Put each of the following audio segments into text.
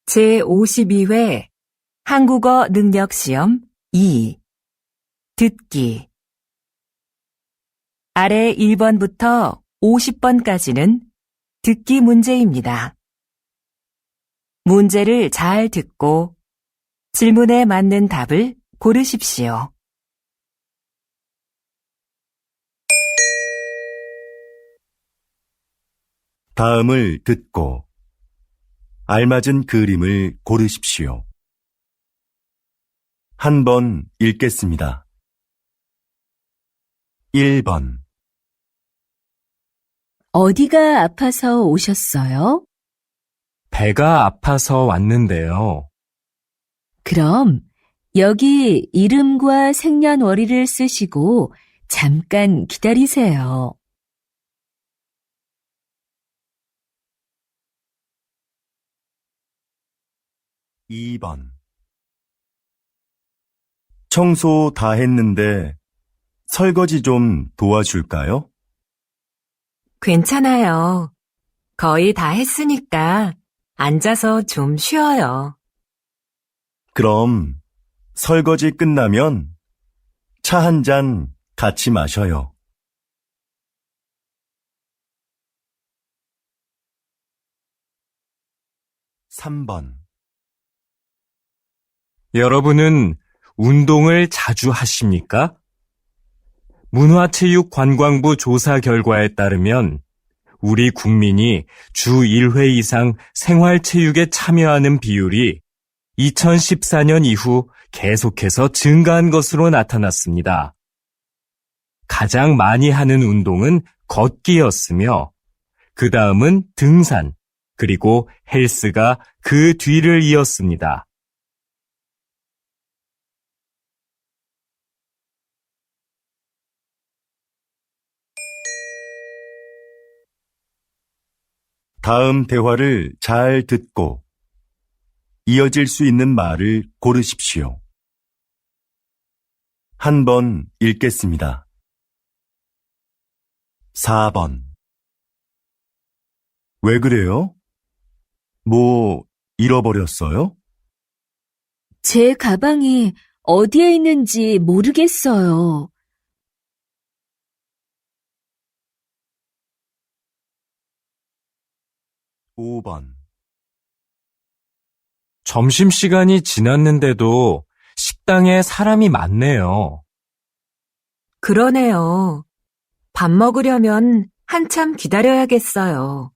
제52회 한국어 능력 시험 2 듣기 아래 1번부터 50번까지는 듣기 문제입니다. 문제를 잘 듣고 질문에 맞는 답을 고르십시오. 다음을 듣고 알맞은 그림을 고르십시오. 한 번 읽겠습니다. 1번 어디가 아파서 오셨어요? 배가 아파서 왔는데요. 그럼 여기 이름과 생년월일을 쓰시고 잠깐 기다리세요. 2번 청소 다 했는데 설거지 좀 도와줄까요? 괜찮아요. 거의 다 했으니까 앉아서 좀 쉬어요. 그럼 설거지 끝나면 차 한 잔 같이 마셔요. 3번 여러분은 운동을 자주 하십니까? 문화체육관광부 조사 결과에 따르면 우리 국민이 주 1회 이상 생활체육에 참여하는 비율이 2014년 이후 계속해서 증가한 것으로 나타났습니다. 가장 많이 하는 운동은 걷기였으며 그 다음은 등산, 그리고 헬스가 그 뒤를 이었습니다. 다음 대화를 잘 듣고 이어질 수 있는 말을 고르십시오. 한 번 읽겠습니다. 4번 왜 그래요? 뭐 잃어버렸어요? 제 가방이 어디에 있는지 모르겠어요. 5번 점심시간이 지났는데도 식당에 사람이 많네요. 그러네요. 밥 먹으려면 한참 기다려야겠어요.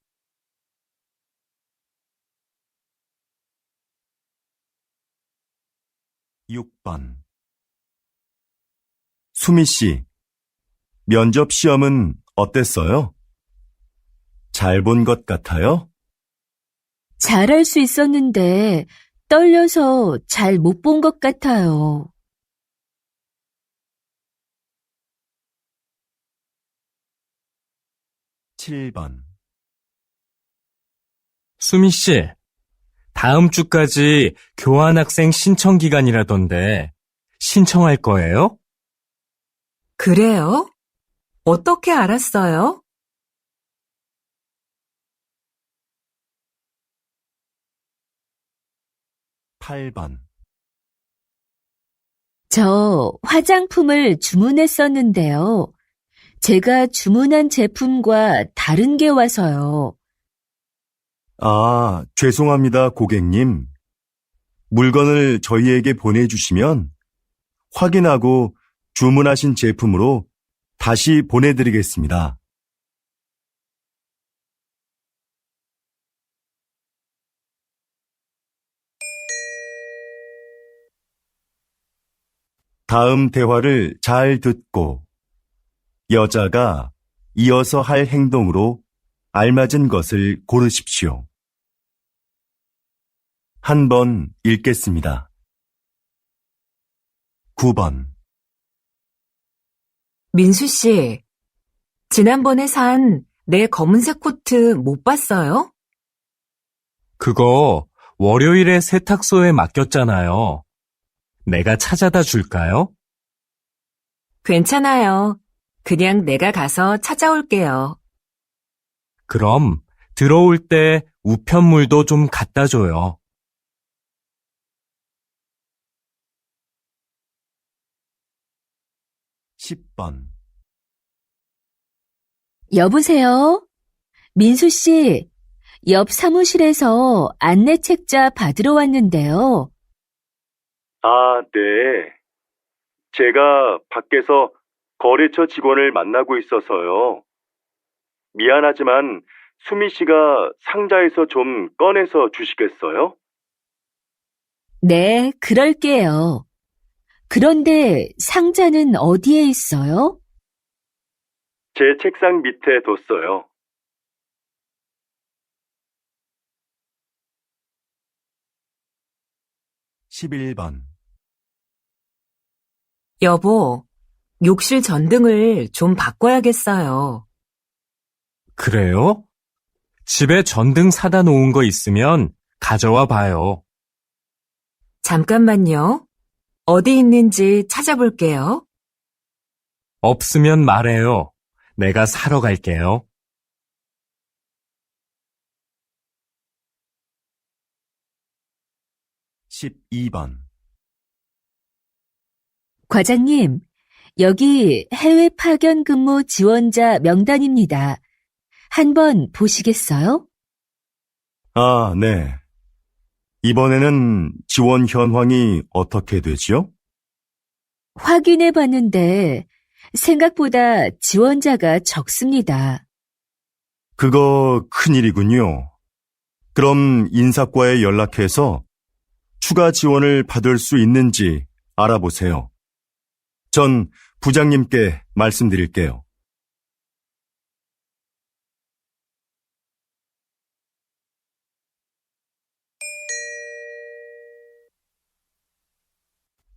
6번 수미 씨, 면접 시험은 어땠어요? 잘 본 것 같아요? 잘할 수 있었는데 떨려서 잘 못 본 것 같아요. 7번 수미 씨, 다음 주까지 교환학생 신청 기간이라던데 신청할 거예요? 그래요? 어떻게 알았어요? 8번 저 화장품을 주문했었는데요. 제가 주문한 제품과 다른 게 와서요. 아, 죄송합니다, 고객님. 물건을 저희에게 보내주시면 확인하고 주문하신 제품으로 다시 보내드리겠습니다. 다음 대화를 잘 듣고 여자가 이어서 할 행동으로 알맞은 것을 고르십시오. 한 번 읽겠습니다. 9번 민수 씨, 지난번에 산 내 검은색 코트 못 봤어요? 그거 월요일에 세탁소에 맡겼잖아요. 내가 찾아다 줄까요? 괜찮아요. 그냥 내가 가서 찾아올게요. 그럼 들어올 때 우편물도 좀 갖다 줘요. 10번. 여보세요? 민수 씨, 옆 사무실에서 안내 책자 받으러 왔는데요. 아, 네. 제가 밖에서 거래처 직원을 만나고 있어서요. 미안하지만 수미 씨가 상자에서 좀 꺼내서 주시겠어요? 네, 그럴게요. 그런데 상자는 어디에 있어요? 제 책상 밑에 뒀어요. 11번. 여보, 욕실 전등을 좀 바꿔야겠어요. 그래요? 집에 전등 사다 놓은 거 있으면 가져와 봐요. 잠깐만요. 어디 있는지 찾아볼게요. 없으면 말해요. 내가 사러 갈게요. 12번. 과장님, 여기 해외 파견 근무 지원자 명단입니다. 한번 보시겠어요? 아, 네. 이번에는 지원 현황이 어떻게 되지요? 확인해 봤는데 생각보다 지원자가 적습니다. 그거 큰일이군요. 그럼 인사과에 연락해서 추가 지원을 받을 수 있는지 알아보세요. 전 부장님께 말씀드릴게요.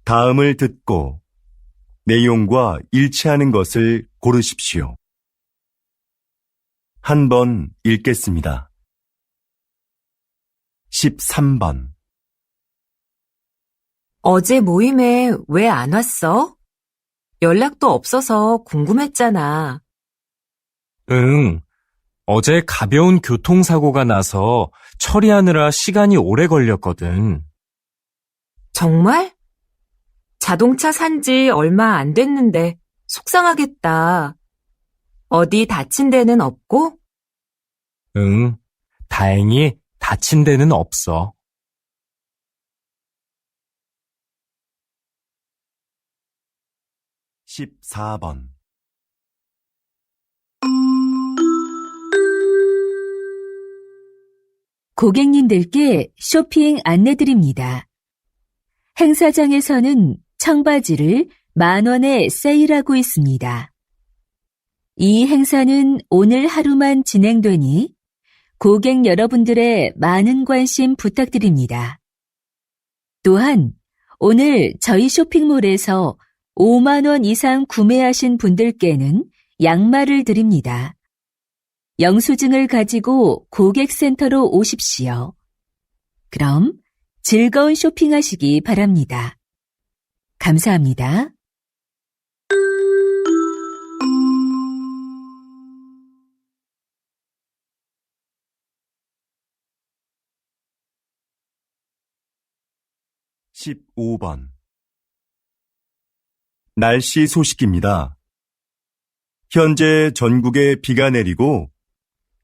다음을 듣고 내용과 일치하는 것을 고르십시오. 한 번 읽겠습니다. 13번. 어제 모임에 왜 안 왔어? 연락도 없어서 궁금했잖아. 응. 어제 가벼운 교통사고가 나서 처리하느라 시간이 오래 걸렸거든. 정말? 자동차 산 지 얼마 안 됐는데 속상하겠다. 어디 다친 데는 없고? 응. 다행히 다친 데는 없어. 14번. 고객님들께 쇼핑 안내드립니다. 행사장에서는 청바지를 10,000원에 세일하고 있습니다. 이 행사는 오늘 하루만 진행되니 고객 여러분들의 많은 관심 부탁드립니다. 또한 오늘 저희 쇼핑몰에서 5만 원 이상 구매하신 분들께는 양말을 드립니다. 영수증을 가지고 고객센터로 오십시오. 그럼 즐거운 쇼핑하시기 바랍니다. 감사합니다. (15번) 날씨 소식입니다. 현재 전국에 비가 내리고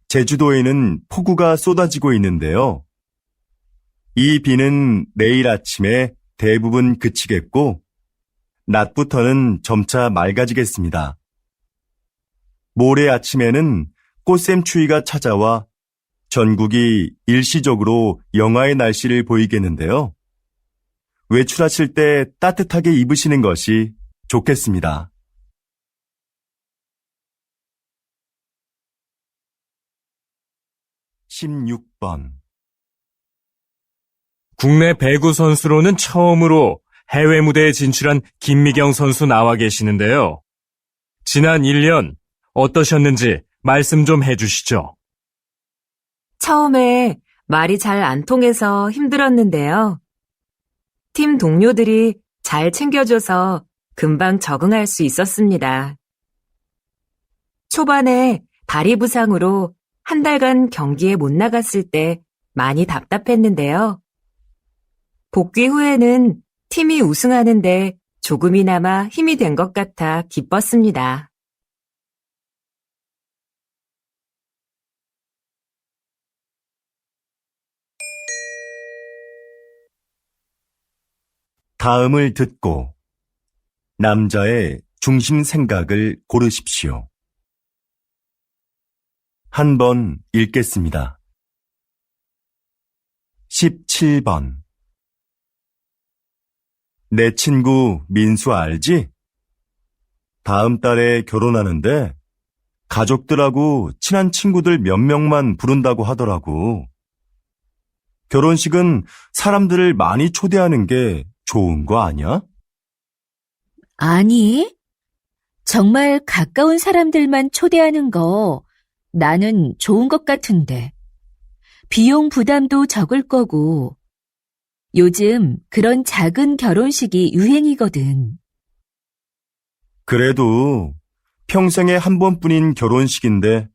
제주도에는 폭우가 쏟아지고 있는데요. 이 비는 내일 아침에 대부분 그치겠고 낮부터는 점차 맑아지겠습니다. 모레 아침에는 꽃샘추위가 찾아와 전국이 일시적으로 영하의 날씨를 보이겠는데요. 외출하실 때 따뜻하게 입으시는 것이 좋겠습니다. 16번. 국내 배구 선수로는 처음으로 해외 무대에 진출한 김미경 선수 나와 계시는데요. 지난 1년 어떠셨는지 말씀 좀 해주시죠. 처음에 말이 잘 안 통해서 힘들었는데요. 팀 동료들이 잘 챙겨줘서 금방 적응할 수 있었습니다. 초반에 다리 부상으로 한 달간 경기에 못 나갔을 때 많이 답답했는데요. 복귀 후에는 팀이 우승하는데 조금이나마 힘이 된 것 같아 기뻤습니다. 다음을 듣고 남자의 중심 생각을 고르십시오. 한 번 읽겠습니다. 17번. 내 친구 민수 알지? 다음 달에 결혼하는데 가족들하고 친한 친구들 몇 명만 부른다고 하더라고. 결혼식은 사람들을 많이 초대하는 게 좋은 거 아니야? 아니, 정말 가까운 사람들만 초대하는 거 나는 좋은 것 같은데. 비용 부담도 적을 거고, 요즘 그런 작은 결혼식이 유행이거든. 그래도 평생에 한 번뿐인 결혼식인데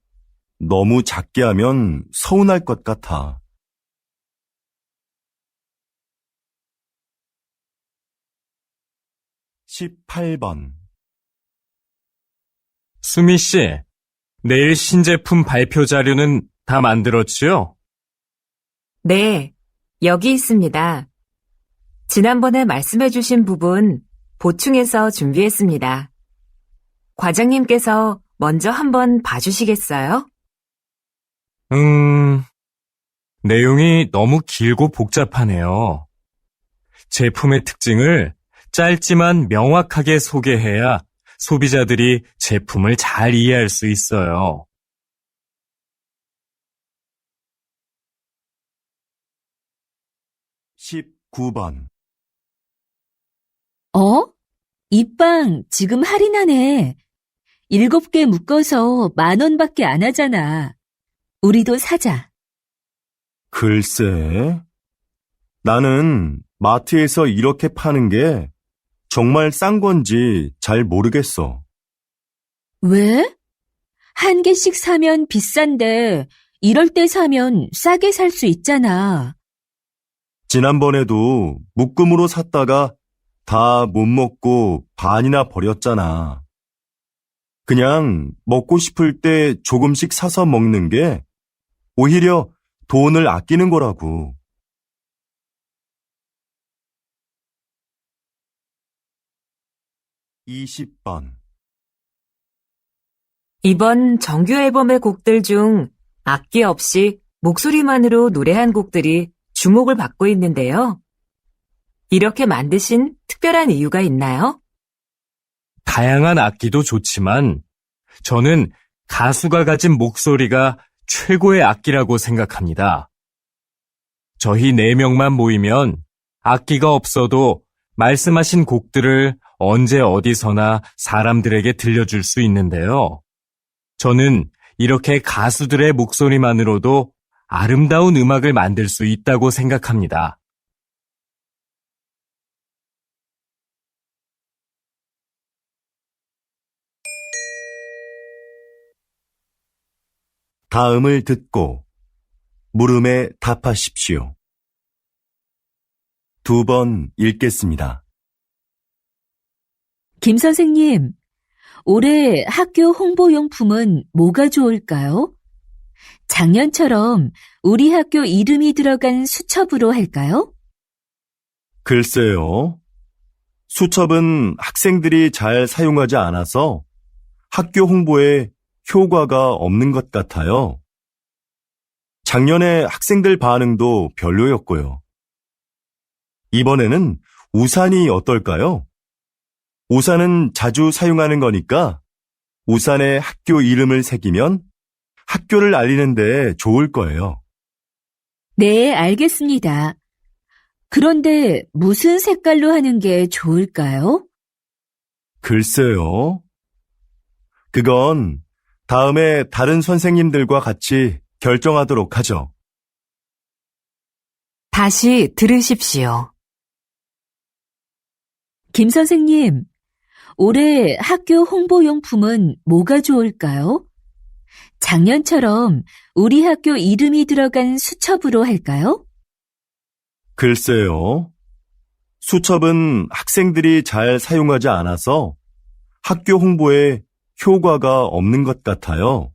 너무 작게 하면 서운할 것 같아. 18번. 수미 씨, 내일 신제품 발표 자료는 다 만들었지요? 네, 여기 있습니다. 지난번에 말씀해주신 부분 보충해서 준비했습니다. 과장님께서 먼저 한번 봐주시겠어요? 내용이 너무 길고 복잡하네요. 제품의 특징을 짧지만 명확하게 소개해야 소비자들이 제품을 잘 이해할 수 있어요. 19번. 이 빵 지금 할인하네. 7개 묶어서 10,000원밖에 안 하잖아. 우리도 사자. 글쎄, 나는 마트에서 이렇게 파는 게 정말 싼 건지 잘 모르겠어. 왜? 한 개씩 사면 비싼데 이럴 때 사면 싸게 살 수 있잖아. 지난번에도 묶음으로 샀다가 다 못 먹고 반이나 버렸잖아. 그냥 먹고 싶을 때 조금씩 사서 먹는 게 오히려 돈을 아끼는 거라고. 20번. 이번 정규 앨범의 곡들 중 악기 없이 목소리만으로 노래한 곡들이 주목을 받고 있는데요. 이렇게 만드신 특별한 이유가 있나요? 다양한 악기도 좋지만 저는 가수가 가진 목소리가 최고의 악기라고 생각합니다. 저희 4명만 모이면 악기가 없어도 말씀하신 곡들을 언제 어디서나 사람들에게 들려줄 수 있는데요. 저는 이렇게 가수들의 목소리만으로도 아름다운 음악을 만들 수 있다고 생각합니다. 다음을 듣고 물음에 답하십시오. 2번 읽겠습니다. 김 선생님, 올해 학교 홍보용품은 뭐가 좋을까요? 작년처럼 우리 학교 이름이 들어간 수첩으로 할까요? 글쎄요. 수첩은 학생들이 잘 사용하지 않아서 학교 홍보에 효과가 없는 것 같아요. 작년에 학생들 반응도 별로였고요. 이번에는 우산이 어떨까요? 우산은 자주 사용하는 거니까 우산에 학교 이름을 새기면 학교를 알리는 데 좋을 거예요. 네, 알겠습니다. 그런데 무슨 색깔로 하는 게 좋을까요? 글쎄요. 그건 다음에 다른 선생님들과 같이 결정하도록 하죠. 다시 들으십시오. 김 선생님, 올해 학교 홍보용품은 뭐가 좋을까요? 작년처럼 우리 학교 이름이 들어간 수첩으로 할까요? 글쎄요. 수첩은 학생들이 잘 사용하지 않아서 학교 홍보에 효과가 없는 것 같아요.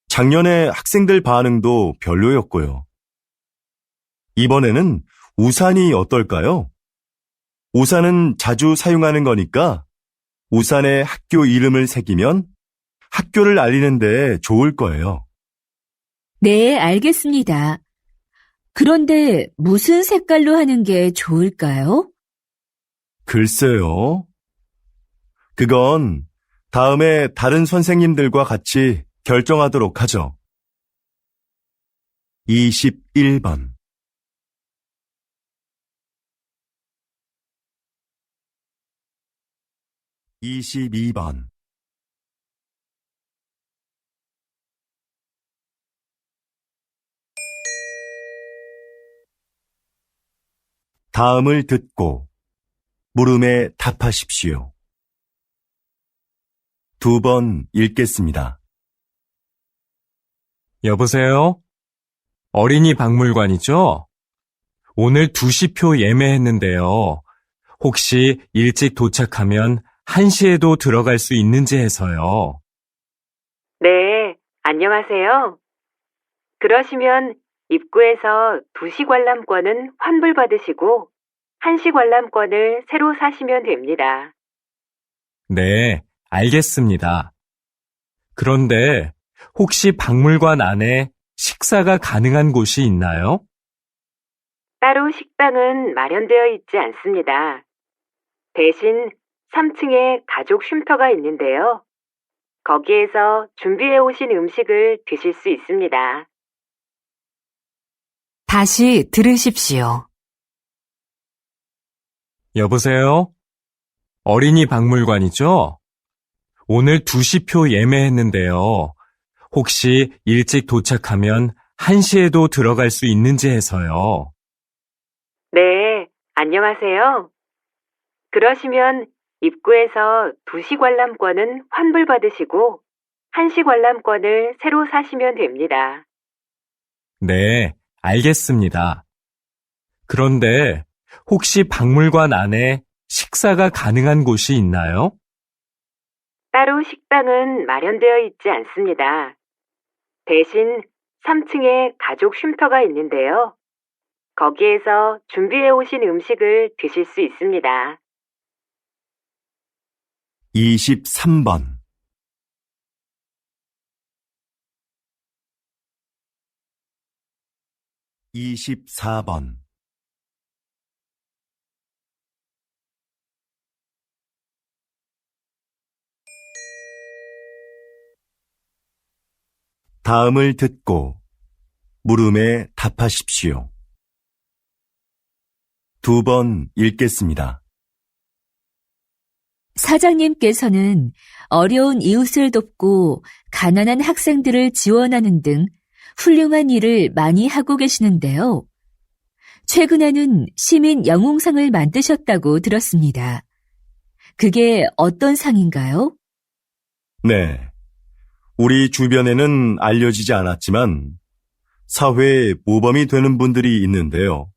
작년에 학생들 반응도 별로였고요. 이번에는 우산이 어떨까요? 우산은 자주 사용하는 거니까 우산에 학교 이름을 새기면 학교를 알리는 데 좋을 거예요. 네, 알겠습니다. 그런데 무슨 색깔로 하는 게 좋을까요? 글쎄요. 그건 다음에 다른 선생님들과 같이 결정하도록 하죠. 21번 22번 다음을 듣고 물음에 답하십시오. 2번 읽겠습니다. 여보세요? 어린이 박물관이죠? 오늘 2시표 예매했는데요. 혹시 일찍 도착하면 1시에도 들어갈 수 있는지 해서요. 네, 안녕하세요. 그러시면 입구에서 2시 관람권은 환불받으시고 1시 관람권을 새로 사시면 됩니다. 네, 알겠습니다. 그런데 혹시 박물관 안에 식사가 가능한 곳이 있나요? 따로 식당은 마련되어 있지 않습니다. 대신 3층에 가족 쉼터가 있는데요. 거기에서 준비해 오신 음식을 드실 수 있습니다. 다시 들으십시오. 여보세요? 어린이 박물관이죠? 오늘 2시표 예매했는데요. 혹시 일찍 도착하면 1시에도 들어갈 수 있는지 해서요. 네, 안녕하세요. 그러시면 입구에서 2시 관람권은 환불받으시고 1시 관람권을 새로 사시면 됩니다. 네, 알겠습니다. 그런데 혹시 박물관 안에 식사가 가능한 곳이 있나요? 따로 식당은 마련되어 있지 않습니다. 대신 3층에 가족 쉼터가 있는데요. 거기에서 준비해 오신 음식을 드실 수 있습니다. 23번 24번 다음을 듣고 물음에 답하십시오. 2번 읽겠습니다. 사장님께서는 어려운 이웃을 돕고 가난한 학생들을 지원하는 등 훌륭한 일을 많이 하고 계시는데요. 최근에는 시민 영웅상을 만드셨다고 들었습니다. 그게 어떤 상인가요? 네. 우리 주변에는 알려지지 않았지만 사회에 모범이 되는 분들이 있는데요.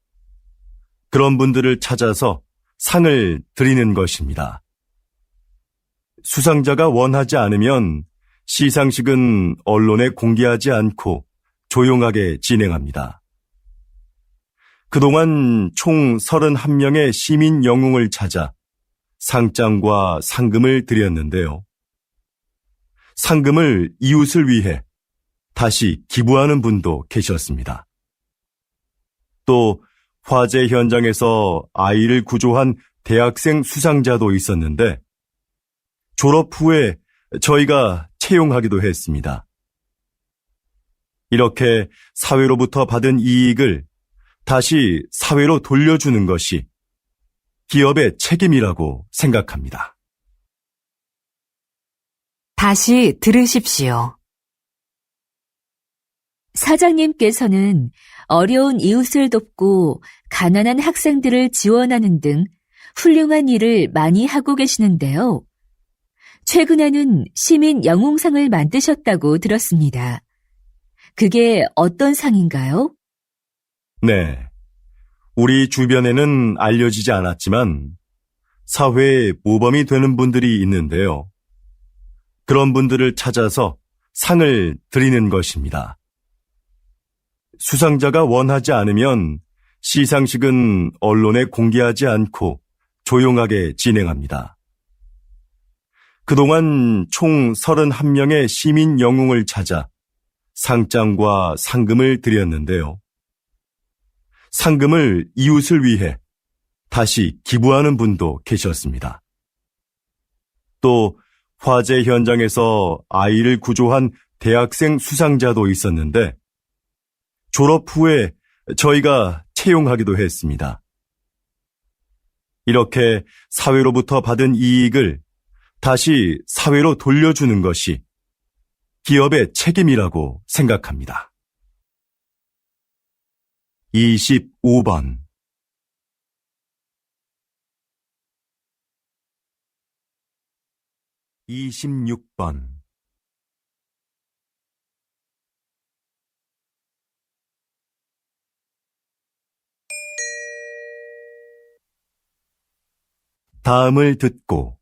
그런 분들을 찾아서 상을 드리는 것입니다. 수상자가 원하지 않으면 시상식은 언론에 공개하지 않고 조용하게 진행합니다. 그동안 총 31명의 시민 영웅을 찾아 상장과 상금을 드렸는데요. 상금을 이웃을 위해 다시 기부하는 분도 계셨습니다. 또 화재 현장에서 아이를 구조한 대학생 수상자도 있었는데 졸업 후에 저희가 채용하기도 했습니다. 이렇게 사회로부터 받은 이익을 다시 사회로 돌려주는 것이 기업의 책임이라고 생각합니다. 다시 들으십시오. 사장님께서는 어려운 이웃을 돕고 가난한 학생들을 지원하는 등 훌륭한 일을 많이 하고 계시는데요. 최근에는 시민 영웅상을 만드셨다고 들었습니다. 그게 어떤 상인가요? 네. 우리 주변에는 알려지지 않았지만 사회에 모범이 되는 분들이 있는데요. 그런 분들을 찾아서 상을 드리는 것입니다. 수상자가 원하지 않으면 시상식은 언론에 공개하지 않고 조용하게 진행합니다. 그동안 총 31명의 시민 영웅을 찾아 상장과 상금을 드렸는데요. 상금을 이웃을 위해 다시 기부하는 분도 계셨습니다. 또 화재 현장에서 아이를 구조한 대학생 수상자도 있었는데 졸업 후에 저희가 채용하기도 했습니다. 이렇게 사회로부터 받은 이익을 다시 사회로 돌려주는 것이 기업의 책임이라고 생각합니다. 25번 26번 다음을 듣고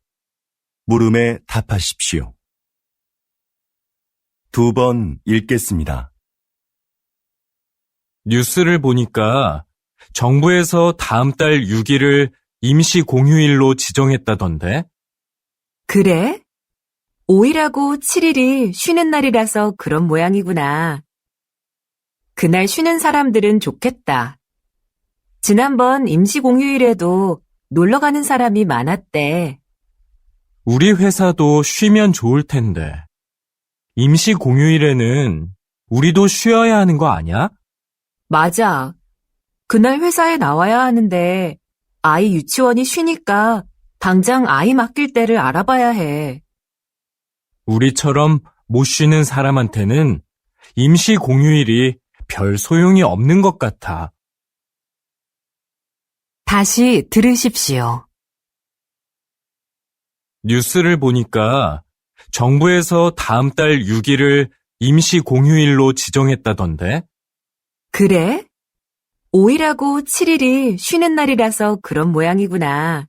물음에 답하십시오. 2번 읽겠습니다. 뉴스를 보니까 정부에서 다음 달 6일을 임시 공휴일로 지정했다던데? 그래? 5일하고 7일이 쉬는 날이라서 그런 모양이구나. 그날 쉬는 사람들은 좋겠다. 지난번 임시 공휴일에도 놀러 가는 사람이 많았대. 우리 회사도 쉬면 좋을 텐데. 임시 공휴일에는 우리도 쉬어야 하는 거 아니야? 맞아. 그날 회사에 나와야 하는데 아이 유치원이 쉬니까 당장 아이 맡길 때를 알아봐야 해. 우리처럼 못 쉬는 사람한테는 임시 공휴일이 별 소용이 없는 것 같아. 다시 들으십시오. 뉴스를 보니까 정부에서 다음 달 6일을 임시 공휴일로 지정했다던데? 그래? 5일하고 7일이 쉬는 날이라서 그런 모양이구나.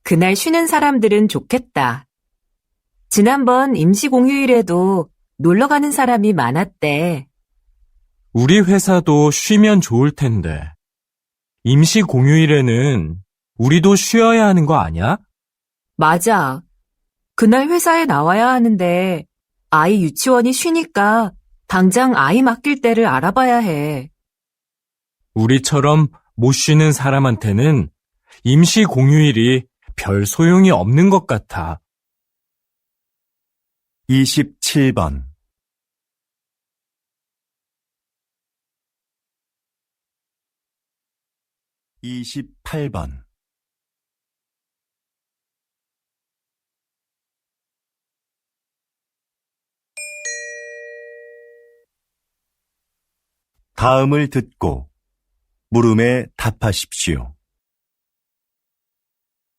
그날 쉬는 사람들은 좋겠다. 지난번 임시 공휴일에도 놀러 가는 사람이 많았대. 우리 회사도 쉬면 좋을 텐데. 임시 공휴일에는 우리도 쉬어야 하는 거 아니야? 맞아. 그날 회사에 나와야 하는데 아이 유치원이 쉬니까 당장 아이 맡길 때를 알아봐야 해. 우리처럼 못 쉬는 사람한테는 임시 공휴일이 별 소용이 없는 것 같아. 27번 28번 다음을 듣고 물음에 답하십시오.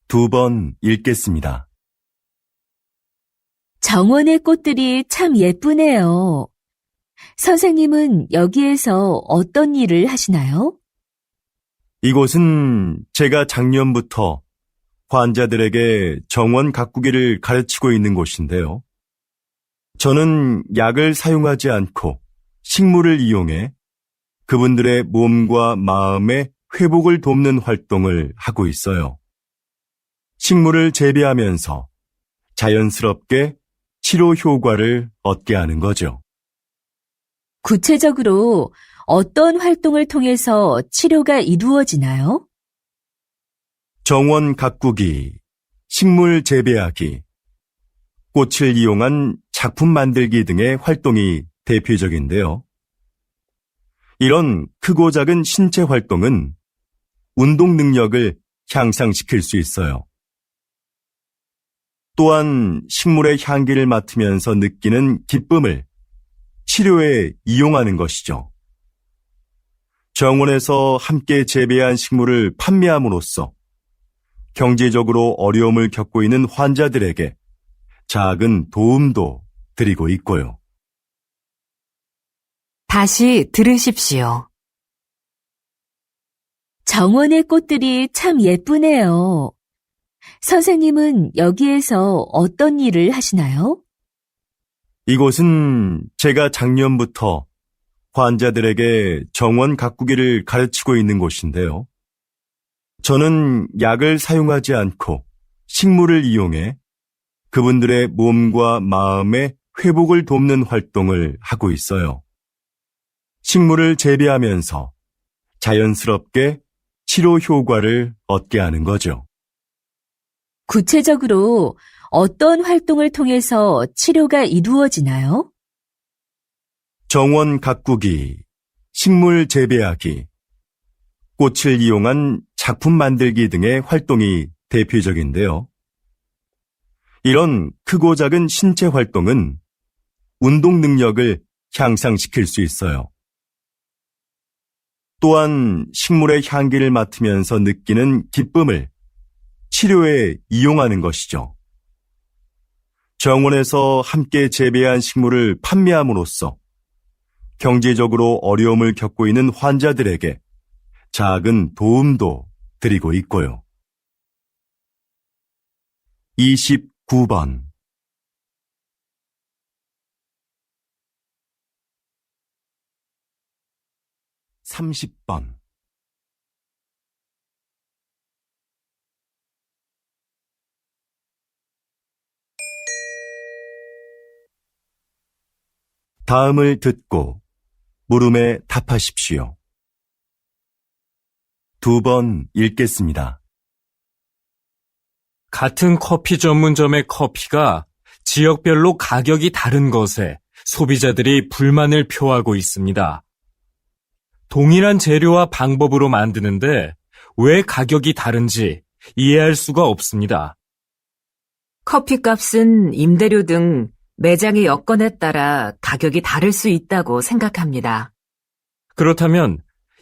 2번 읽겠습니다. 정원의 꽃들이 참 예쁘네요. 선생님은 여기에서 어떤 일을 하시나요? 이곳은 제가 작년부터 환자들에게 정원 가꾸기를 가르치고 있는 곳인데요. 저는 약을 사용하지 않고 식물을 이용해 그분들의 몸과 마음의 회복을 돕는 활동을 하고 있어요. 식물을 재배하면서 자연스럽게 치료 효과를 얻게 하는 거죠. 구체적으로 어떤 활동을 통해서 치료가 이루어지나요? 정원 가꾸기, 식물 재배하기, 꽃을 이용한 작품 만들기 등의 활동이 대표적인데요. 이런 크고 작은 신체 활동은 운동 능력을 향상시킬 수 있어요. 또한 식물의 향기를 맡으면서 느끼는 기쁨을 치료에 이용하는 것이죠. 정원에서 함께 재배한 식물을 판매함으로써 경제적으로 어려움을 겪고 있는 환자들에게 작은 도움도 드리고 있고요. 다시 들으십시오. 정원의 꽃들이 참 예쁘네요. 선생님은 여기에서 어떤 일을 하시나요? 이곳은 제가 작년부터 환자들에게 정원 가꾸기를 가르치고 있는 곳인데요. 저는 약을 사용하지 않고 식물을 이용해 그분들의 몸과 마음의 회복을 돕는 활동을 하고 있어요. 식물을 재배하면서 자연스럽게 치료 효과를 얻게 하는 거죠. 구체적으로 어떤 활동을 통해서 치료가 이루어지나요? 정원 가꾸기, 식물 재배하기, 꽃을 이용한 작품 만들기 등의 활동이 대표적인데요. 이런 크고 작은 신체 활동은 운동 능력을 향상시킬 수 있어요. 또한 식물의 향기를 맡으면서 느끼는 기쁨을 치료에 이용하는 것이죠. 정원에서 함께 재배한 식물을 판매함으로써 경제적으로 어려움을 겪고 있는 환자들에게 작은 도움도 드리고 있고요. 29번 30번 다음을 듣고 물음에 답하십시오. 2번 읽겠습니다. 같은 커피 전문점의 커피가 지역별로 가격이 다른 것에 소비자들이 불만을 표하고 있습니다. 동일한 재료와 방법으로 만드는데 왜 가격이 다른지 이해할 수가 없습니다. 커피값은 임대료 등 매장의 여건에 따라 가격이 다를 수 있다고 생각합니다. 그렇다면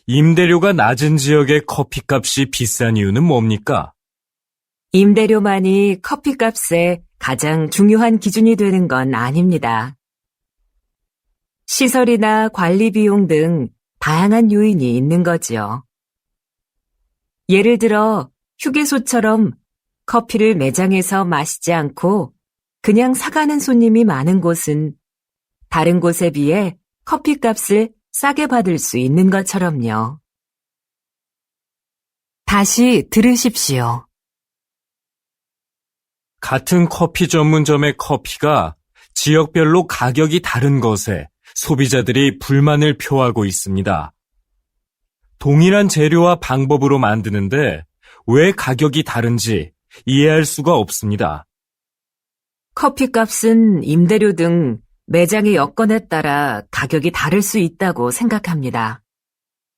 임대료가 낮은 지역의 커피값이 비싼 이유는 뭡니까? 임대료만이 커피값의 가장 중요한 기준이 되는 건 아닙니다. 시설이나 관리 비용 등 다양한 요인이 있는 거지요. 예를 들어 휴게소처럼 커피를 매장에서 마시지 않고 그냥 사가는 손님이 많은 곳은 다른 곳에 비해 커피값을 싸게 받을 수 있는 것처럼요. 다시 들으십시오. 같은 커피 전문점의 커피가 지역별로 가격이 다른 것에 소비자들이 불만을 표하고 있습니다. 동일한 재료와 방법으로 만드는데 왜 가격이 다른지 이해할 수가 없습니다. 커피값은 임대료 등 매장의 여건에 따라 가격이 다를 수 있다고 생각합니다.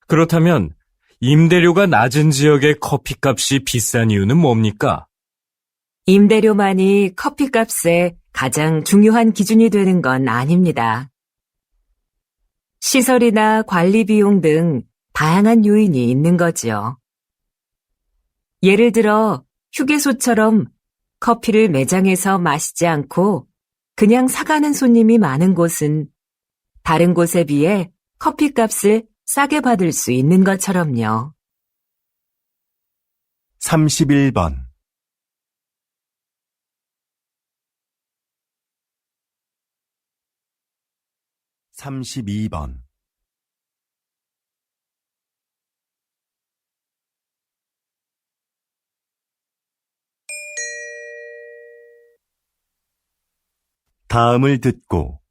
그렇다면 임대료가 낮은 지역의 커피값이 비싼 이유는 뭡니까? 임대료만이 커피값의 가장 중요한 기준이 되는 건 아닙니다. 시설이나 관리 비용 등 다양한 요인이 있는 거지요. 예를 들어 휴게소처럼 커피를 매장에서 마시지 않고 그냥 사가는 손님이 많은 곳은 다른 곳에 비해 커피값을 싸게 받을 수 있는 것처럼요. 31번 32번 다음을 듣고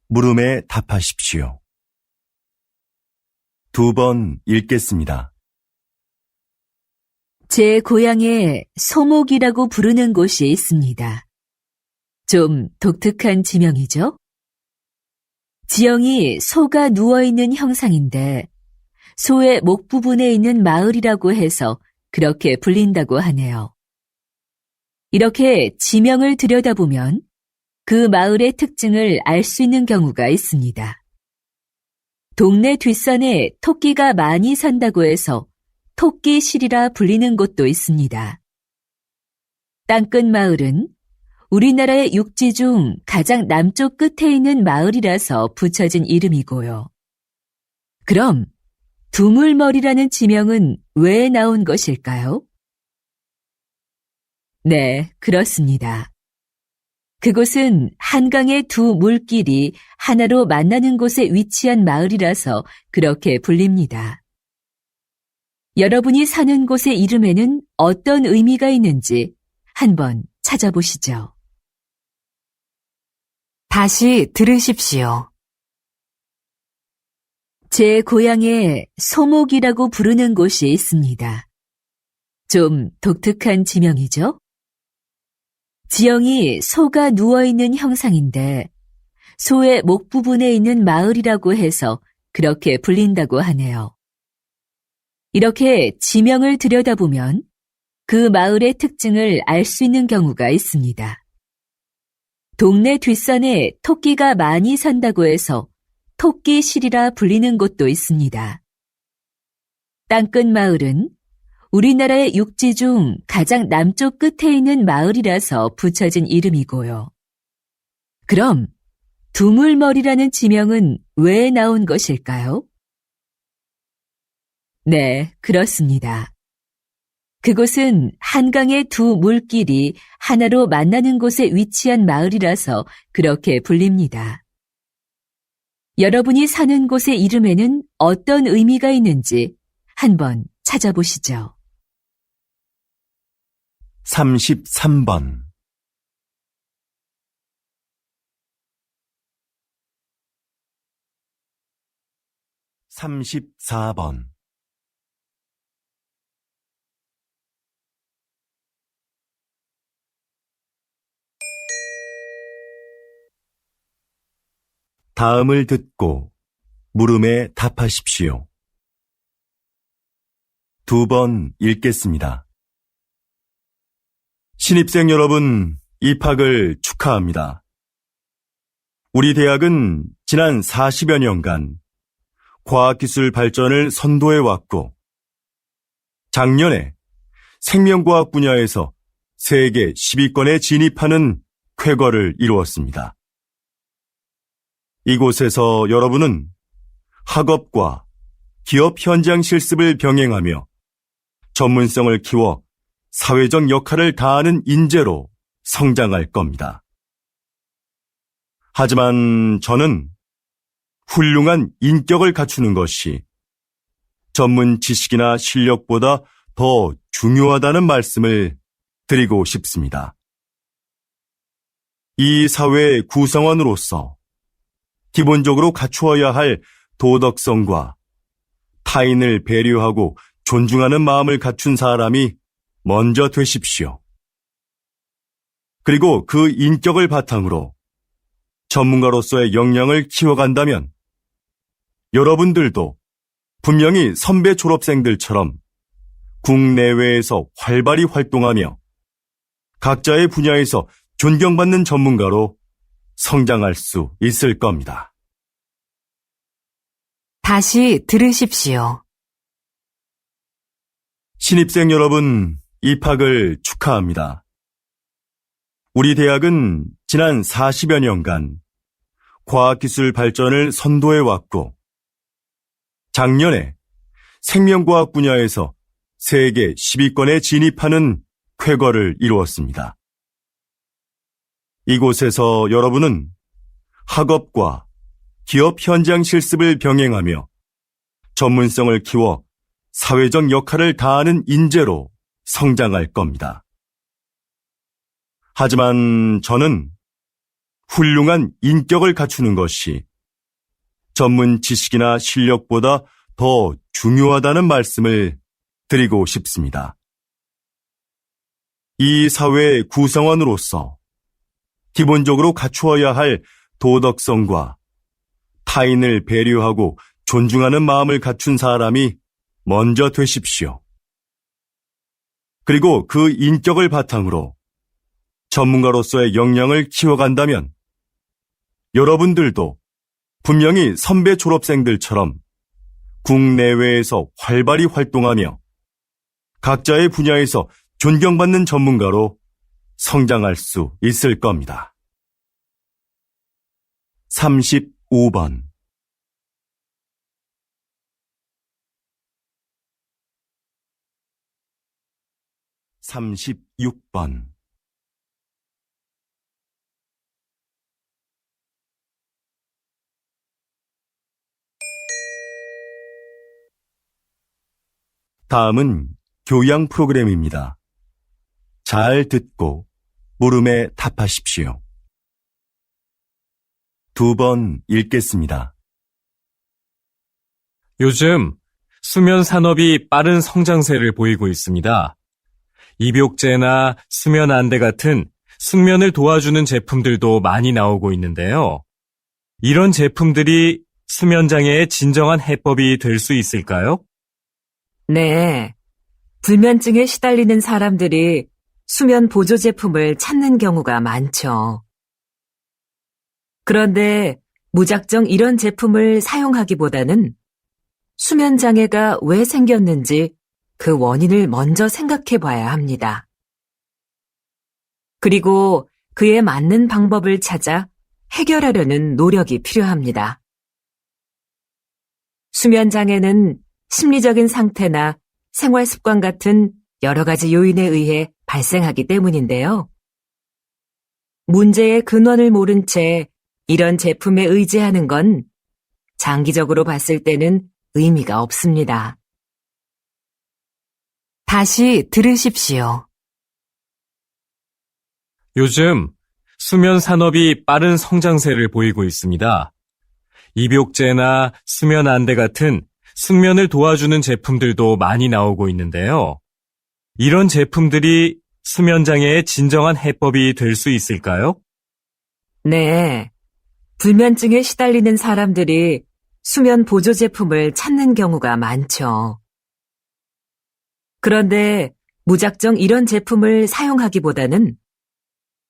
물음에 답하십시오. 2번 읽겠습니다. 제 고향에 소목이라고 부르는 곳이 있습니다. 좀 독특한 지명이죠? 지형이 소가 누워있는 형상인데 소의 목 부분에 있는 마을이라고 해서 그렇게 불린다고 하네요. 이렇게 지명을 들여다보면 그 마을의 특징을 알 수 있는 경우가 있습니다. 동네 뒷산에 토끼가 많이 산다고 해서 토끼실이라 불리는 곳도 있습니다. 땅끝 마을은 우리나라의 육지 중 가장 남쪽 끝에 있는 마을이라서 붙여진 이름이고요. 그럼 두물머리라는 지명은 왜 나온 것일까요? 네, 그렇습니다. 그곳은 한강의 두 물길이 하나로 만나는 곳에 위치한 마을이라서 그렇게 불립니다. 여러분이 사는 곳의 이름에는 어떤 의미가 있는지 한번 찾아보시죠. 다시 들으십시오. 제 고향에 소목이라고 부르는 곳이 있습니다. 좀 독특한 지명이죠? 지형이 소가 누워있는 형상인데 소의 목 부분에 있는 마을이라고 해서 그렇게 불린다고 하네요. 이렇게 지명을 들여다보면 그 마을의 특징을 알 수 있는 경우가 있습니다. 동네 뒷산에 토끼가 많이 산다고 해서 토끼실이라 불리는 곳도 있습니다. 땅끝 마을은 우리나라의 육지 중 가장 남쪽 끝에 있는 마을이라서 붙여진 이름이고요. 그럼 두물머리라는 지명은 왜 나온 것일까요? 네, 그렇습니다. 그곳은 한강의 두 물길이 하나로 만나는 곳에 위치한 마을이라서 그렇게 불립니다. 여러분이 사는 곳의 이름에는 어떤 의미가 있는지 한번 찾아보시죠. 33번 34번 다음을 듣고 물음에 답하십시오. 2번 읽겠습니다. 신입생 여러분, 입학을 축하합니다. 우리 대학은 지난 40여 년간 과학기술 발전을 선도해왔고, 작년에 생명과학 분야에서 세계 10위권에 진입하는 쾌거를 이루었습니다. 이곳에서 여러분은 학업과 기업 현장 실습을 병행하며 전문성을 키워 사회적 역할을 다하는 인재로 성장할 겁니다. 하지만 저는 훌륭한 인격을 갖추는 것이 전문 지식이나 실력보다 더 중요하다는 말씀을 드리고 싶습니다. 이 사회의 구성원으로서 기본적으로 갖추어야 할 도덕성과 타인을 배려하고 존중하는 마음을 갖춘 사람이 먼저 되십시오. 그리고 그 인격을 바탕으로 전문가로서의 역량을 키워간다면 여러분들도 분명히 선배 졸업생들처럼 국내외에서 활발히 활동하며 각자의 분야에서 존경받는 전문가로 성장할 수 있을 겁니다. 다시 들으십시오. 신입생 여러분, 입학을 축하합니다. 우리 대학은 지난 40여 년간 과학기술 발전을 선도해왔고, 작년에 생명과학 분야에서 세계 10위권에 진입하는 쾌거를 이루었습니다. 이곳에서 여러분은 학업과 기업 현장 실습을 병행하며 전문성을 키워 사회적 역할을 다하는 인재로 성장할 겁니다. 하지만 저는 훌륭한 인격을 갖추는 것이 전문 지식이나 실력보다 더 중요하다는 말씀을 드리고 싶습니다. 이 사회의 구성원으로서 기본적으로 갖추어야 할 도덕성과 타인을 배려하고 존중하는 마음을 갖춘 사람이 먼저 되십시오. 그리고 그 인격을 바탕으로 전문가로서의 역량을 키워간다면 여러분들도 분명히 선배 졸업생들처럼 국내외에서 활발히 활동하며 각자의 분야에서 존경받는 전문가로 성장할 수 있을 겁니다. 35번 36번. 다음은 교양 프로그램입니다. 잘 듣고 물음에 답하십시오. 2번 읽겠습니다. 요즘 수면 산업이 빠른 성장세를 보이고 있습니다. 입욕제나 수면 안대 같은 숙면을 도와주는 제품들도 많이 나오고 있는데요. 이런 제품들이 수면 장애의 진정한 해법이 될 수 있을까요? 네. 불면증에 시달리는 사람들이 수면 보조 제품을 찾는 경우가 많죠. 그런데 무작정 이런 제품을 사용하기보다는 수면 장애가 왜 생겼는지 그 원인을 먼저 생각해 봐야 합니다. 그리고 그에 맞는 방법을 찾아 해결하려는 노력이 필요합니다. 수면 장애는 심리적인 상태나 생활 습관 같은 여러 가지 요인에 의해 발생하기 때문인데요. 문제의 근원을 모른 채 이런 제품에 의지하는 건 장기적으로 봤을 때는 의미가 없습니다. 다시 들으십시오. 요즘 수면 산업이 빠른 성장세를 보이고 있습니다. 입욕제나 수면 안대 같은 숙면을 도와주는 제품들도 많이 나오고 있는데요. 이런 제품들이 수면 장애의 진정한 해법이 될 수 있을까요? 네. 불면증에 시달리는 사람들이 수면 보조 제품을 찾는 경우가 많죠. 그런데 무작정 이런 제품을 사용하기보다는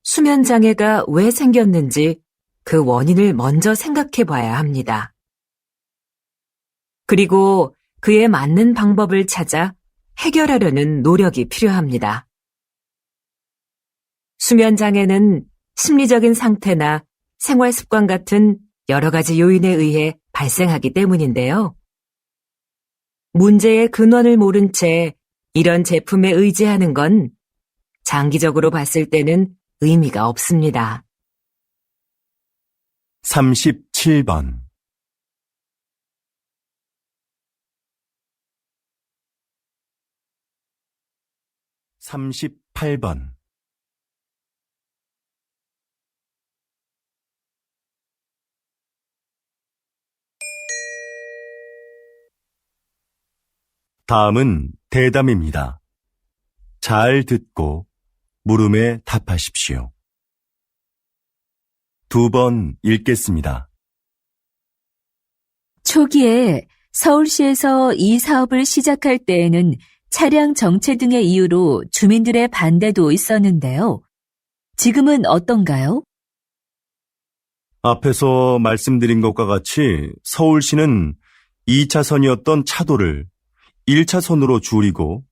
수면 장애가 왜 생겼는지 그 원인을 먼저 생각해 봐야 합니다. 그리고 그에 맞는 방법을 찾아 해결하려는 노력이 필요합니다. 수면 장애는 심리적인 상태나 생활 습관 같은 여러 가지 요인에 의해 발생하기 때문인데요. 문제의 근원을 모른 채 이런 제품에 의지하는 건 장기적으로 봤을 때는 의미가 없습니다. 37번. 38번. 다음은 대담입니다. 잘 듣고 물음에 답하십시오. 2번 읽겠습니다. 초기에 서울시에서 이 사업을 시작할 때에는 차량 정체 등의 이유로 주민들의 반대도 있었는데요. 지금은 어떤가요? 앞에서 말씀드린 것과 같이 서울시는 2차선이었던 차도를 1차선으로 줄이고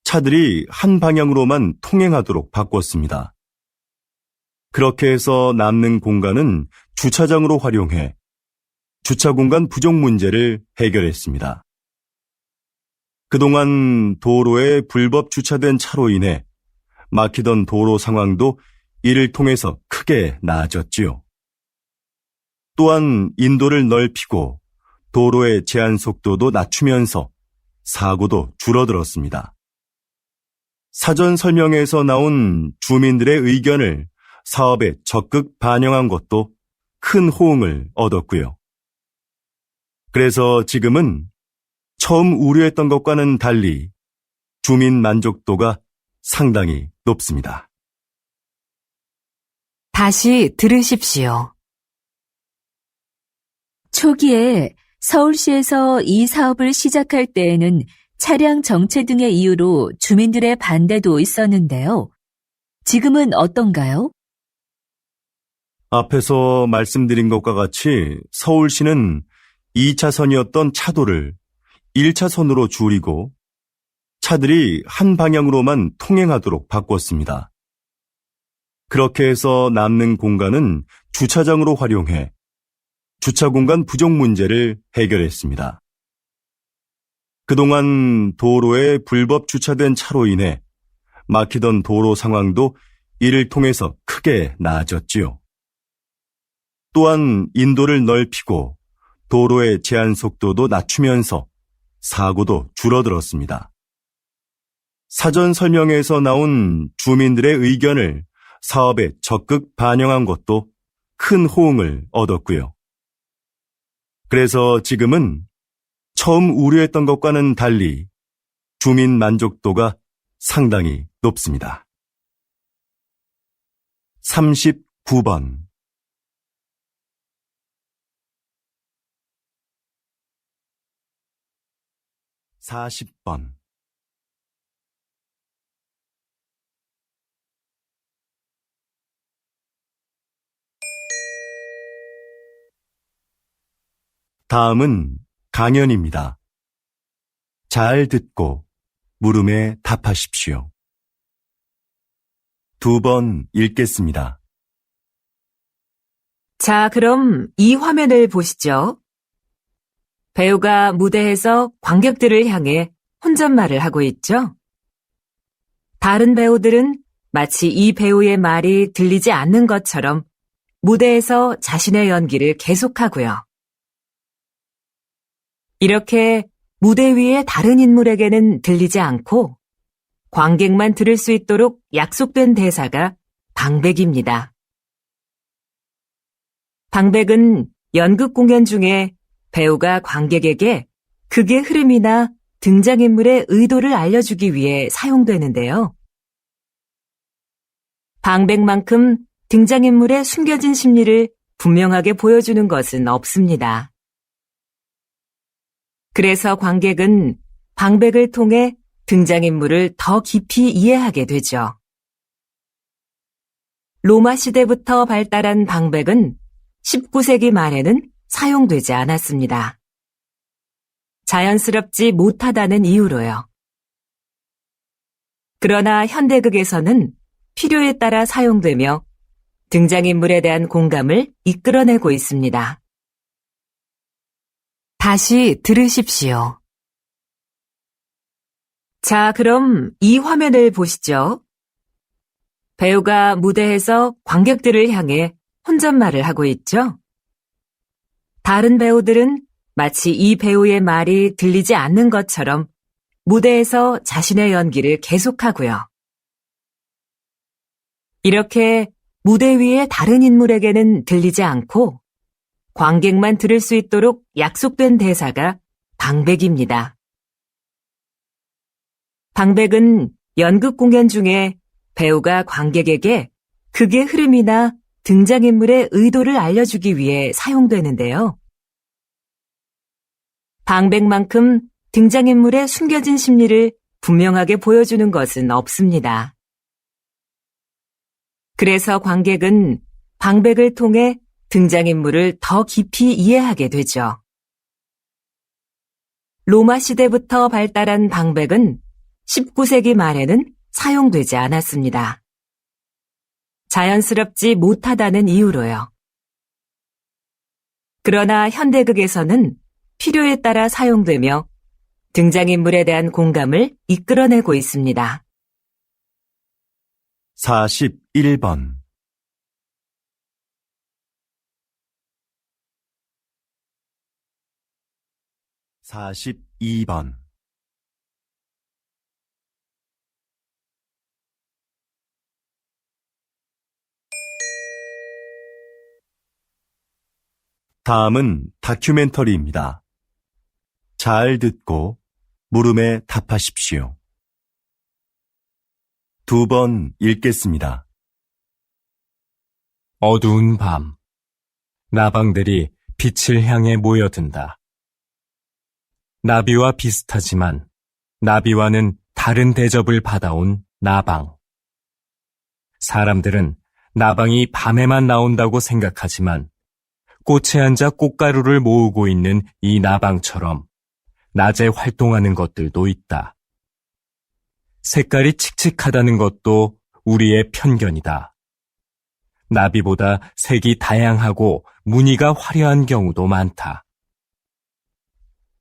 차들이 한 방향으로만 통행하도록 바꿨습니다. 그렇게 해서 남는 공간은 주차장으로 활용해 주차 공간 부족 문제를 해결했습니다. 그동안 도로에 불법 주차된 차로 인해 막히던 도로 상황도 이를 통해서 크게 나아졌지요. 또한 인도를 넓히고 도로의 제한 속도도 낮추면서 사고도 줄어들었습니다. 사전 설명에서 나온 주민들의 의견을 사업에 적극 반영한 것도 큰 호응을 얻었고요. 그래서 지금은 처음 우려했던 것과는 달리 주민 만족도가 상당히 높습니다. 다시 들으십시오. 초기에 서울시에서 이 사업을 시작할 때에는 차량 정체 등의 이유로 주민들의 반대도 있었는데요. 지금은 어떤가요? 앞에서 말씀드린 것과 같이 서울시는 2차선이었던 차도를 1차선으로 줄이고 차들이 한 방향으로만 통행하도록 바꿨습니다. 그렇게 해서 남는 공간은 주차장으로 활용해 주차 공간 부족 문제를 해결했습니다. 그동안 도로에 불법 주차된 차로 인해 막히던 도로 상황도 이를 통해서 크게 나아졌지요. 또한 인도를 넓히고 도로의 제한 속도도 낮추면서 사고도 줄어들었습니다. 사전 설명회에서 나온 주민들의 의견을 사업에 적극 반영한 것도 큰 호응을 얻었고요. 그래서 지금은 처음 우려했던 것과는 달리 주민 만족도가 상당히 높습니다. 39번 40번 다음은 강연입니다. 잘 듣고 물음에 답하십시오. 2번 읽겠습니다. 자, 그럼 이 화면을 보시죠. 배우가 무대에서 관객들을 향해 혼잣말을 하고 있죠. 다른 배우들은 마치 이 배우의 말이 들리지 않는 것처럼 무대에서 자신의 연기를 계속하고요. 이렇게 무대 위의 다른 인물에게는 들리지 않고 관객만 들을 수 있도록 약속된 대사가 방백입니다. 방백은 연극 공연 중에 배우가 관객에게 극의 흐름이나 등장인물의 의도를 알려주기 위해 사용되는데요. 방백만큼 등장인물의 숨겨진 심리를 분명하게 보여주는 것은 없습니다. 그래서 관객은 방백을 통해 등장인물을 더 깊이 이해하게 되죠. 로마 시대부터 발달한 방백은 19세기 말에는 사용되지 않았습니다. 자연스럽지 못하다는 이유로요. 그러나 현대극에서는 필요에 따라 사용되며 등장인물에 대한 공감을 이끌어내고 있습니다. 다시 들으십시오. 자, 그럼 이 화면을 보시죠. 배우가 무대에서 관객들을 향해 혼잣말을 하고 있죠. 다른 배우들은 마치 이 배우의 말이 들리지 않는 것처럼 무대에서 자신의 연기를 계속하고요. 이렇게 무대 위의 다른 인물에게는 들리지 않고 관객만 들을 수 있도록 약속된 대사가 방백입니다. 방백은 연극 공연 중에 배우가 관객에게 극의 흐름이나 등장인물의 의도를 알려주기 위해 사용되는데요. 방백만큼 등장인물의 숨겨진 심리를 분명하게 보여주는 것은 없습니다. 그래서 관객은 방백을 통해 등장인물을 더 깊이 이해하게 되죠. 로마 시대부터 발달한 방백은 19세기 말에는 사용되지 않았습니다. 자연스럽지 못하다는 이유로요. 그러나 현대극에서는 필요에 따라 사용되며 등장인물에 대한 공감을 이끌어내고 있습니다. 41번 42번 다음은 다큐멘터리입니다. 잘 듣고 물음에 답하십시오. 2번 읽겠습니다. 어두운 밤, 나방들이 빛을 향해 모여든다. 나비와 비슷하지만 나비와는 다른 대접을 받아온 나방. 사람들은 나방이 밤에만 나온다고 생각하지만 꽃에 앉아 꽃가루를 모으고 있는 이 나방처럼 낮에 활동하는 것들도 있다. 색깔이 칙칙하다는 것도 우리의 편견이다. 나비보다 색이 다양하고 무늬가 화려한 경우도 많다.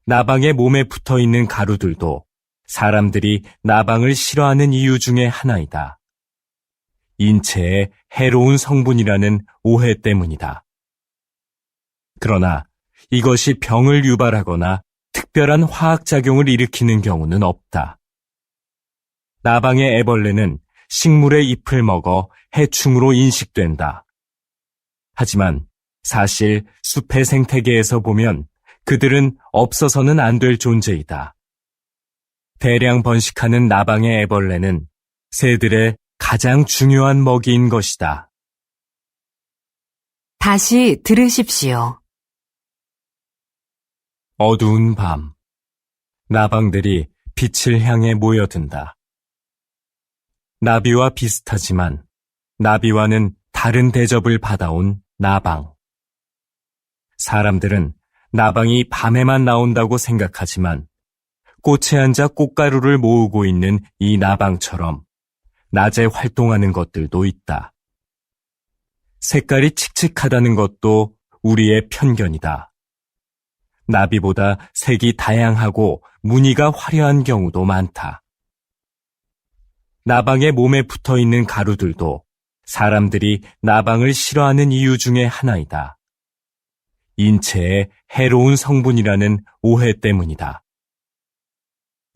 나방의 몸에 붙어 있는 가루들도 사람들이 나방을 싫어하는 이유 중에 하나이다. 인체에 해로운 성분이라는 오해 때문이다. 그러나 이것이 병을 유발하거나 특별한 화학작용을 일으키는 경우는 없다. 나방의 애벌레는 식물의 잎을 먹어 해충으로 인식된다. 하지만 사실 숲의 생태계에서 보면 그들은 없어서는 안 될 존재이다. 대량 번식하는 나방의 애벌레는 새들의 가장 중요한 먹이인 것이다. 다시 들으십시오. 어두운 밤, 나방들이 빛을 향해 모여든다. 나비와 비슷하지만 나비와는 다른 대접을 받아온 나방. 사람들은 나방이 밤에만 나온다고 생각하지만 꽃에 앉아 꽃가루를 모으고 있는 이 나방처럼 낮에 활동하는 것들도 있다. 색깔이 칙칙하다는 것도 우리의 편견이다. 나비보다 색이 다양하고 무늬가 화려한 경우도 많다. 나방의 몸에 붙어 있는 가루들도 사람들이 나방을 싫어하는 이유 중에 하나이다. 인체에 해로운 성분이라는 오해 때문이다.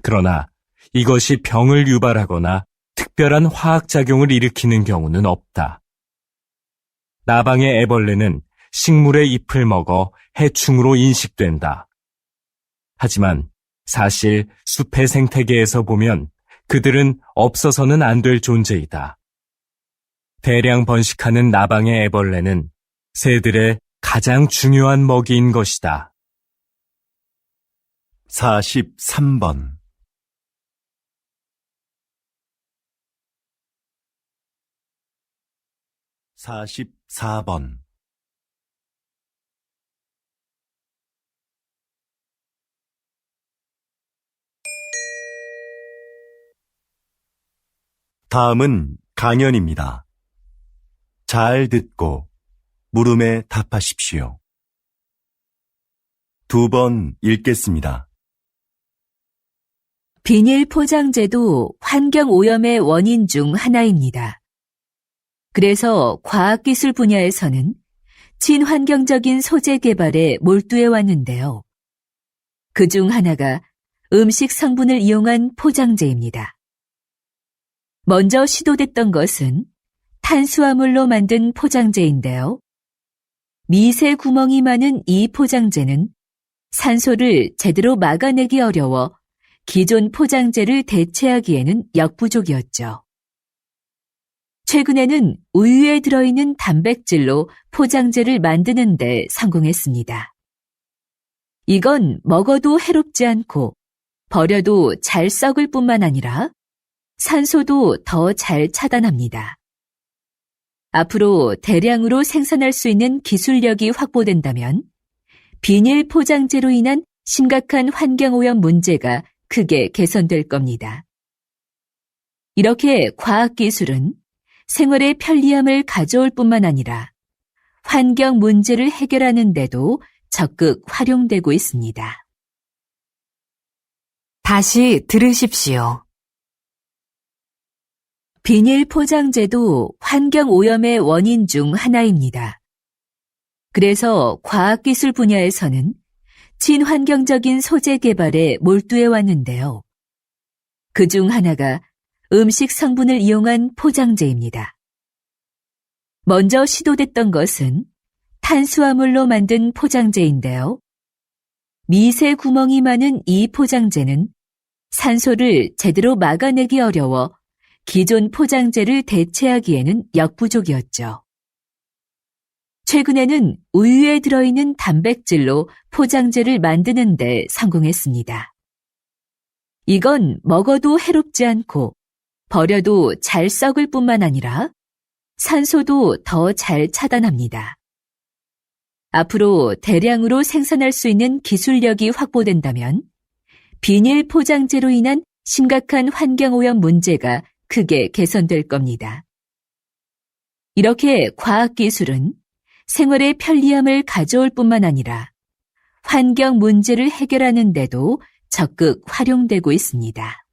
그러나 이것이 병을 유발하거나 특별한 화학작용을 일으키는 경우는 없다. 나방의 애벌레는 식물의 잎을 먹어 해충으로 인식된다. 하지만 사실 숲의 생태계에서 보면 그들은 없어서는 안 될 존재이다. 대량 번식하는 나방의 애벌레는 새들의 가장 중요한 먹이인 것이다. 43번 44번 다음은 강연입니다. 잘 듣고 물음에 답하십시오. 2번 읽겠습니다. 비닐 포장재도 환경 오염의 원인 중 하나입니다. 그래서 과학기술 분야에서는 친환경적인 소재 개발에 몰두해 왔는데요. 그중 하나가 음식 성분을 이용한 포장재입니다. 먼저 시도됐던 것은 탄수화물로 만든 포장재인데요. 미세 구멍이 많은 이 포장재는 산소를 제대로 막아내기 어려워 기존 포장재를 대체하기에는 역부족이었죠. 최근에는 우유에 들어있는 단백질로 포장재를 만드는 데 성공했습니다. 이건 먹어도 해롭지 않고 버려도 잘 썩을 뿐만 아니라 산소도 더 잘 차단합니다. 앞으로 대량으로 생산할 수 있는 기술력이 확보된다면 비닐 포장재로 인한 심각한 환경오염 문제가 크게 개선될 겁니다. 이렇게 과학기술은 생활의 편리함을 가져올 뿐만 아니라 환경 문제를 해결하는 데도 적극 활용되고 있습니다. 다시 들으십시오. 비닐 포장재도 환경 오염의 원인 중 하나입니다. 그래서 과학기술 분야에서는 친환경적인 소재 개발에 몰두해 왔는데요. 그중 하나가 음식 성분을 이용한 포장재입니다. 먼저 시도됐던 것은 탄수화물로 만든 포장재인데요. 미세 구멍이 많은 이 포장재는 산소를 제대로 막아내기 어려워 기존 포장재를 대체하기에는 역부족이었죠. 최근에는 우유에 들어있는 단백질로 포장재를 만드는 데 성공했습니다. 이건 먹어도 해롭지 않고 버려도 잘 썩을 뿐만 아니라 산소도 더 잘 차단합니다. 앞으로 대량으로 생산할 수 있는 기술력이 확보된다면 비닐 포장재로 인한 심각한 환경오염 문제가 크게 개선될 겁니다. 이렇게 과학기술은 생활의 편리함을 가져올 뿐만 아니라 환경 문제를 해결하는 데도 적극 활용되고 있습니다.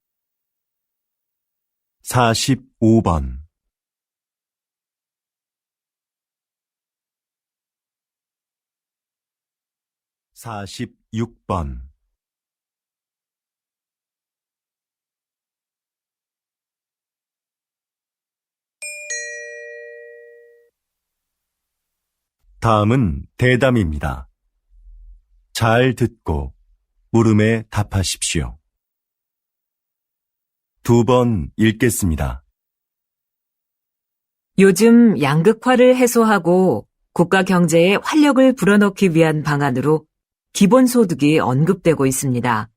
45번 46번 다음은 대담입니다. 잘 듣고 물음에 답하십시오. 2번 읽겠습니다. 요즘 양극화를 해소하고 국가 경제에 활력을 불어넣기 위한 방안으로 기본소득이 언급되고 있습니다.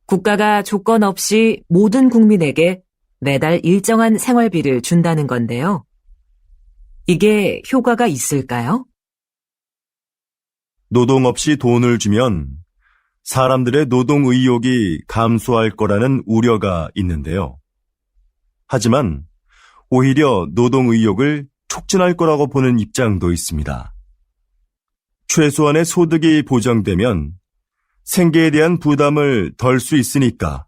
국가가 조건 없이 모든 국민에게 매달 일정한 생활비를 준다는 건데요. 이게 효과가 있을까요? 노동 없이 돈을 주면 사람들의 노동 의욕이 감소할 거라는 우려가 있는데요. 하지만 오히려 노동 의욕을 촉진할 거라고 보는 입장도 있습니다. 최소한의 소득이 보장되면 생계에 대한 부담을 덜 수 있으니까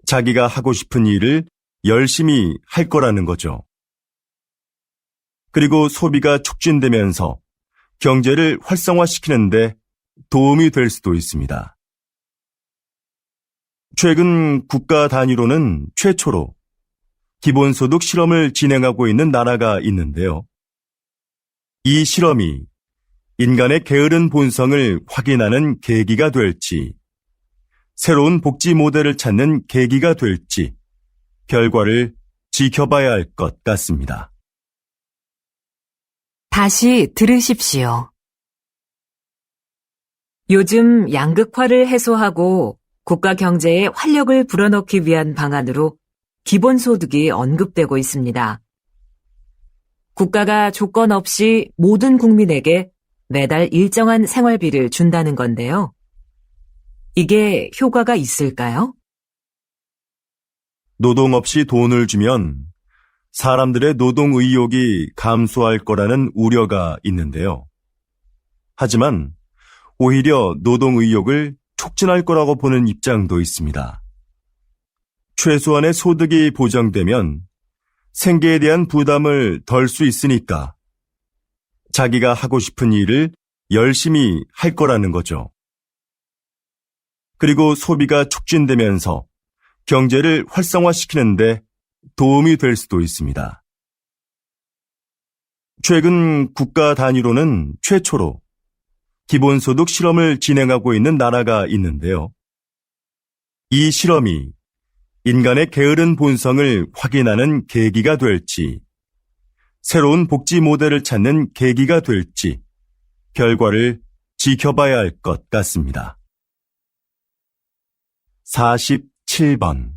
자기가 하고 싶은 일을 열심히 할 거라는 거죠. 그리고 소비가 촉진되면서 경제를 활성화시키는데 도움이 될 수도 있습니다. 최근 국가 단위로는 최초로 기본소득 실험을 진행하고 있는 나라가 있는데요. 이 실험이 인간의 게으른 본성을 확인하는 계기가 될지, 새로운 복지 모델을 찾는 계기가 될지, 결과를 지켜봐야 할 것 같습니다. 다시 들으십시오. 요즘 양극화를 해소하고 국가 경제에 활력을 불어넣기 위한 방안으로 기본소득이 언급되고 있습니다. 국가가 조건 없이 모든 국민에게 매달 일정한 생활비를 준다는 건데요. 이게 효과가 있을까요? 노동 없이 돈을 주면 사람들의 노동 의욕이 감소할 거라는 우려가 있는데요. 하지만 오히려 노동 의욕을 촉진할 거라고 보는 입장도 있습니다. 최소한의 소득이 보장되면 생계에 대한 부담을 덜 수 있으니까 자기가 하고 싶은 일을 열심히 할 거라는 거죠. 그리고 소비가 촉진되면서 경제를 활성화시키는데 도움이 될 수도 있습니다. 최근 국가 단위로는 최초로 기본소득 실험을 진행하고 있는 나라가 있는데요. 이 실험이 인간의 게으른 본성을 확인하는 계기가 될지, 새로운 복지 모델을 찾는 계기가 될지, 결과를 지켜봐야 할 것 같습니다. 47번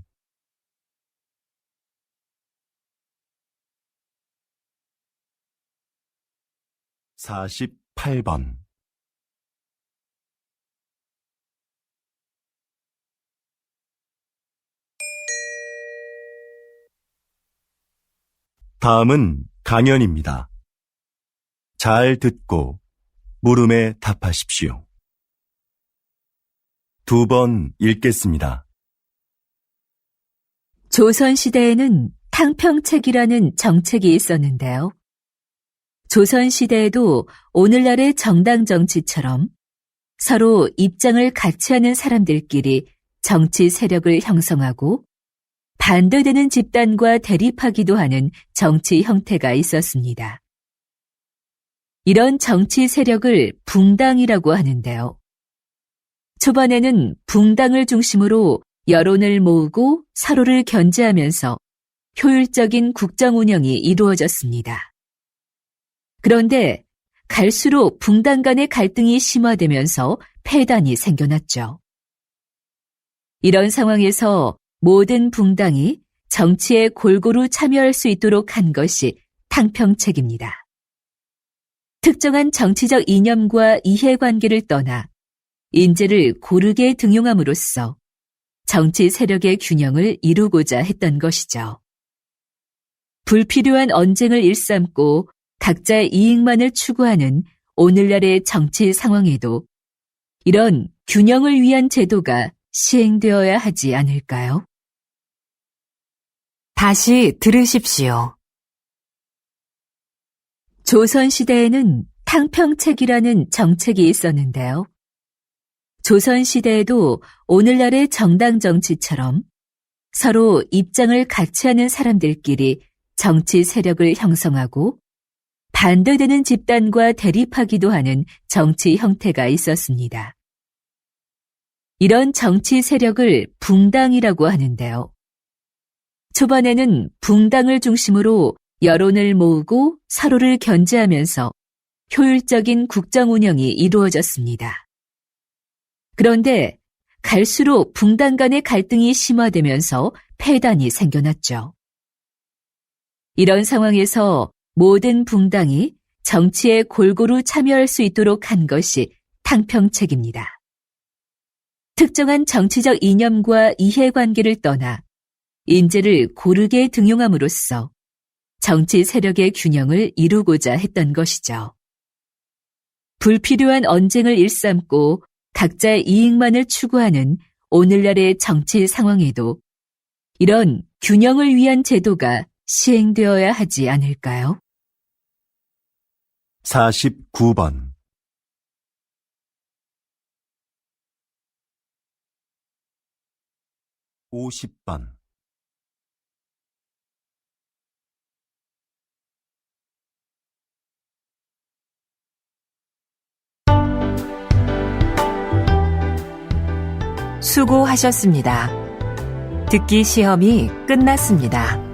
48번 다음은 강연입니다. 잘 듣고 물음에 답하십시오. 2번 읽겠습니다. 조선시대에는 탕평책이라는 정책이 있었는데요. 조선시대에도 오늘날의 정당 정치처럼 서로 입장을 같이 하는 사람들끼리 정치 세력을 형성하고 반대되는 집단과 대립하기도 하는 정치 형태가 있었습니다. 이런 정치 세력을 붕당이라고 하는데요. 초반에는 붕당을 중심으로 여론을 모으고 서로를 견제하면서 효율적인 국정 운영이 이루어졌습니다. 그런데 갈수록 붕당 간의 갈등이 심화되면서 폐단이 생겨났죠. 이런 상황에서 모든 붕당이 정치에 골고루 참여할 수 있도록 한 것이 탕평책입니다. 특정한 정치적 이념과 이해관계를 떠나 인재를 고르게 등용함으로써 정치 세력의 균형을 이루고자 했던 것이죠. 불필요한 언쟁을 일삼고 각자의 이익만을 추구하는 오늘날의 정치 상황에도 이런 균형을 위한 제도가 시행되어야 하지 않을까요? 다시 들으십시오. 조선시대에는 탕평책이라는 정책이 있었는데요. 조선시대에도 오늘날의 정당 정치처럼 서로 입장을 같이 하는 사람들끼리 정치 세력을 형성하고 반대되는 집단과 대립하기도 하는 정치 형태가 있었습니다. 이런 정치 세력을 붕당이라고 하는데요. 초반에는 붕당을 중심으로 여론을 모으고 서로를 견제하면서 효율적인 국정 운영이 이루어졌습니다. 그런데 갈수록 붕당 간의 갈등이 심화되면서 폐단이 생겨났죠. 이런 상황에서 모든 붕당이 정치에 골고루 참여할 수 있도록 한 것이 탕평책입니다. 특정한 정치적 이념과 이해관계를 떠나 인재를 고르게 등용함으로써 정치 세력의 균형을 이루고자 했던 것이죠. 불필요한 언쟁을 일삼고 각자의 이익만을 추구하는 오늘날의 정치 상황에도 이런 균형을 위한 제도가 시행되어야 하지 않을까요? 49번. 50번. 수고하셨습니다. 듣기 시험이 끝났습니다.